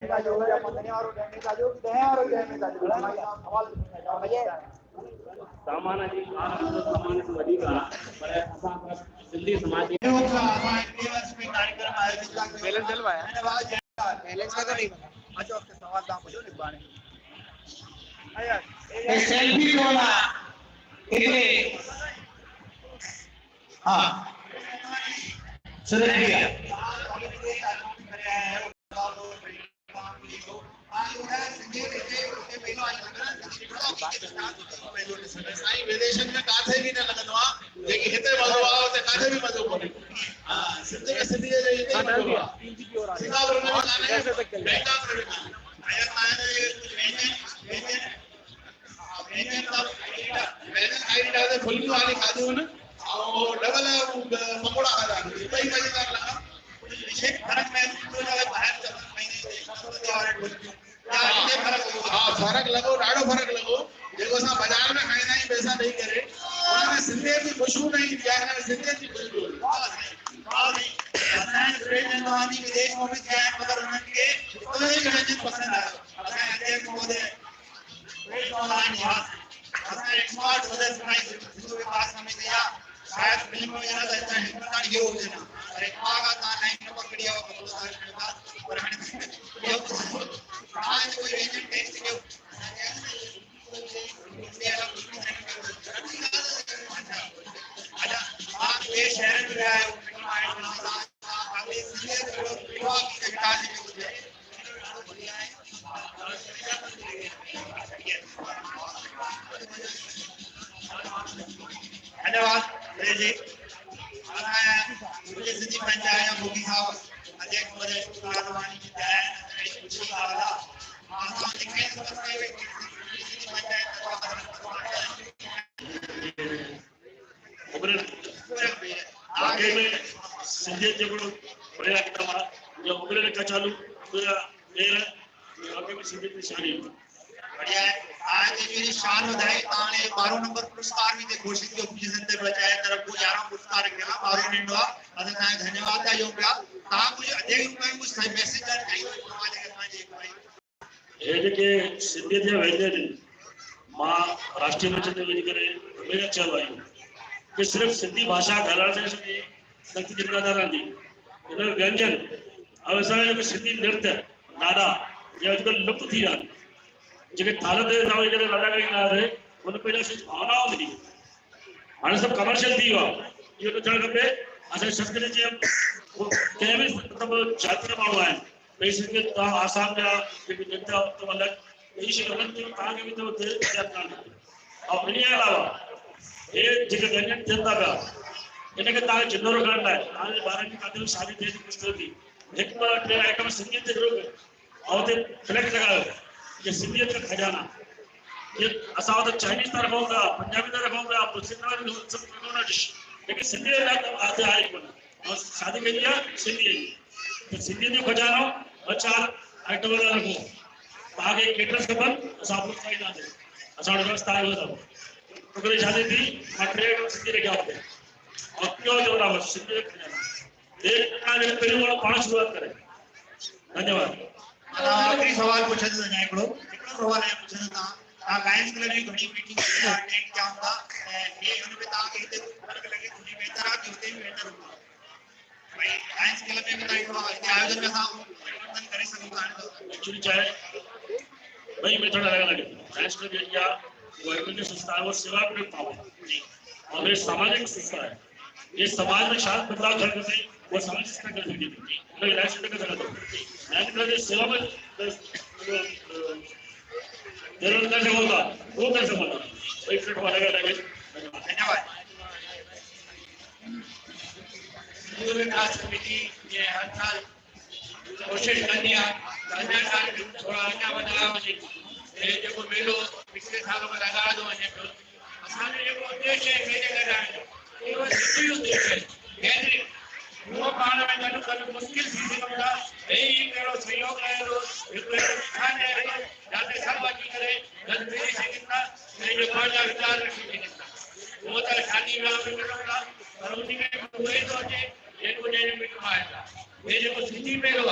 का जो है मंगने वालों देने का जो दे और देने का जो सवाल भैया सामान जी सामान को वधीका पर असां सिंधी समाज कार्यक्रम आयोजित बैलेंस डलवाया बैलेंस का तो नहीं बना अच्छा आपके सवाल दाम मुझे लिखवाने सेल्फी वाला इतने हाँ सुरेश भैया विदेशन में काथे भी न लगंदो आ लेकिन हिते मज़ो आ उते काथे भी मज़ो कोन्हे हां सिंधी में सिंधी जे हिते मज़ो आ सिंगापुर में काने बैंकॉक में आया ताने कुछ वेंजन आईडी डाले फुल्की वाली खादी हो न और डबल पकोड़ा खादा भाई मजेदार लगा विशेष फर्क में तो जो बाहर महीने फर्क लगो ॾाढो फर्क लगो जेको असां बाजार में खाईंदा आहियूं पैसा ॾेई करे उनमें सिंधियत जी खुशबू नहीं ईंदी आहे हिन सिंधियत जी खुशबू असांजे सुरेश नंदवानी विदेश में भी थिया आहिनि मगर उन्हनि खे हिते ई व्यंजन पसंदि आयो असांजे अध्यक्ष महोदय सुरेश नंदवानी असांजे स्मार्ट सदस्य सिंधु विकास समिति जा शायद फिल्म में याद रहता है हिंदुस्तान ये हो जाना अरे आगा ता नहीं नंबर बढ़िया हो पर हाणे ये आज कोई व्यंजन टेस्ट के अच्छा आप ये शहर में आए हो आगे सीधे विभाग की विकास में धन्यवाद जी मुझे सिंधी पंचायत मोदी साहब अध्यक्ष महोदय सुरादवानी जी जय खुशी का वाला आसान दिखे समझते हुए सिंधी पंचायत आगे में सिंधी जो प्रयास करा जो उगरे का चालू पूरा देर आगे में सिंधी की शान बढ़िया है आज मेरी शान वधाई ताने 12 नंबर पुरस्कार भी घोषित किया पूज्य संत पंचायत तरफ को 11 पुरस्कार रखा 12 निंडवा अदा ना धन्यवाद का योग्य ता मुझे अध्यक्ष रूप में कुछ मैसेज कर चाहिए समाज के साथ एक भाई ये के सिंधी जे वेंजन मां राष्ट्रीय मंच ते वही करे मेरा चवाई कि सिर्फ सिंधी भाषा ॻाल्हाइण से संत जिम्मेदार दी इन व्यंजन अब असांजो जो सिंधी नृत्य नादा ये अॼुकल्ह लुप्त थी रहा जेके थाल ते असां वेही करे नादा ॻाईंदा हुआसीं उन पहिरियों सिर्फ़ु भावनाऊं मिली हाणे सभु कमर्शियल थी वियो आहे इहो त थियणु खपे असांजी संस्कृति जे कंहिं बि मतिलबु जाति जा माण्हू आहिनि भई सिंधी तव्हां आसाम जा जेके नृत्य अलॻि ॿई शयूं अलॻि थियूं तव्हांखे बि त हुते इज़त कान्हे ऐं इन जे अलावा ये जेके व्यंजन थियनि था पिया इनखे तव्हांखे जिंदो रखण लाइ तव्हांजे ॿारनि जी काथे बि शादी थिए थी कुझु थी हिकु ॿ टे आइटम सिंधियत ते ज़रूरु ऐं हुते फ्लैक्स लॻायो कि सिंधियत का खजाना ये असां हुते चाइनीज़ था रखूं था पंजाबी था रखूं था सिंध में सभु रखूं था डिश लेकिन सिंधी लाइ आते आहे कोन ऐं शादी कई आहे सिंधीअ जी त सिंधियत जो खजानो ॿ चारि आइटम था रखूं तव्हांखे केटर्स खपनि असां पूछ पाईंदासीं असां वटि व्यवस्था आहे उहो छोकिरे शादी थी मां 3 सिंधी रखिया हुते और क्यों जो बराबर सिंधी खजाना ये पहिरियों वारो पाण शुरूआत करे धन्यवाद आखिरी सवाल पूछे तो जाए हिकिड़ो सवाल है पूछे था लायंस क्लब जी घणी मीटिंग अटेंड क्या होगा ये उन पे ता के हिते फर्क लगे तुझे बेहतर आ कि हुते भी बेहतर होगा भाई लायंस क्लब में बताई थोड़ा आयोजन में सां परिवर्तन करे सको था एक्चुअली चाहे भाई मैं थोड़ा लगे लायंस क्लब इंडिया गवर्नमेंट संस्था है वो सेवा पावर और ये सामाजिक संस्था है ये समाज में शायद बदलाव कर सकते वो समाज संस्था कर सकती है मैं लायंस क्लब का सकता हूं लायंस क्लब सेवा में जरूर कर सकूंगा वो कर सकूंगा एक मिनट वाला लगे धन्यवाद सिंधु विकास समिति ये हर साल कोशिश करनी है थोड़ा अञा वधायो वञे ये जेको मेलो पिछले साल में लॻायो थो वञे पियो असांजो जेको उद्देश्य आहे मेले लॻाइण जो इहो सिंधी उद्देश्य आहे गैदरिंग वो पाण में गॾु करणु मुश्किल थी सघूं था ॿई कहिड़ो सहयोग रहे थो हिकु स्थान आहे जिते सभु अची करे गॾु मिली सघनि था पंहिंजे पंहिंजा वीचार रखी सघनि था वो त शादी विहांउ में मिलूं था पर उन में उहे थो अचे जेको जंहिंजो मिट माइट आहे हे जेको सिंधी मेलो आहे